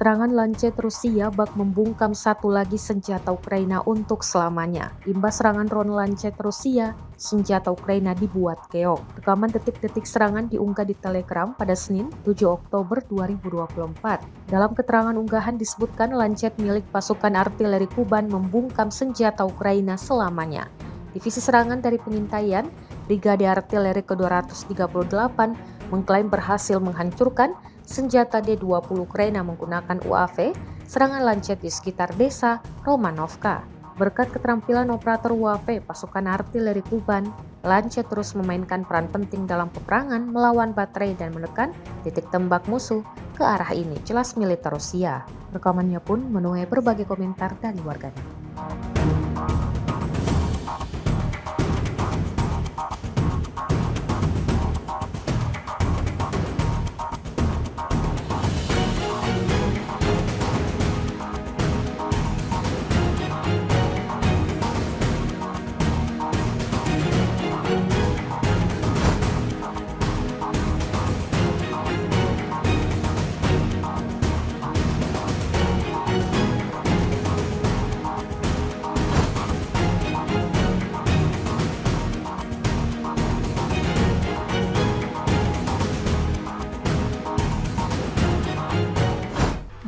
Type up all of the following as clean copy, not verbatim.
Serangan Lancet Rusia bak membungkam satu lagi senjata Ukraina untuk selamanya. Imbas serangan drone Lancet Rusia, senjata Ukraina dibuat keok. Rekaman detik-detik serangan diunggah di Telegram pada Senin, 7 Oktober 2024. Dalam keterangan unggahan disebutkan Lancet milik pasukan artileri Kuban membungkam senjata Ukraina selamanya. Divisi serangan dari pengintaian, Brigade Artileri ke-238 mengklaim berhasil menghancurkan senjata D-20 Ukraina menggunakan UAV serangan Lancet di sekitar desa Romanovka. Berkat keterampilan operator UAV pasukan artileri Kuban, Lancet terus memainkan peran penting dalam peperangan melawan baterai dan menekan titik tembak musuh ke arah ini, jelas militer Rusia. Rekamannya pun menuai berbagai komentar dari warganet.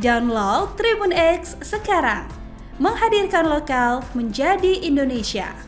Download Tribun X sekarang, menghadirkan lokal menjadi Indonesia.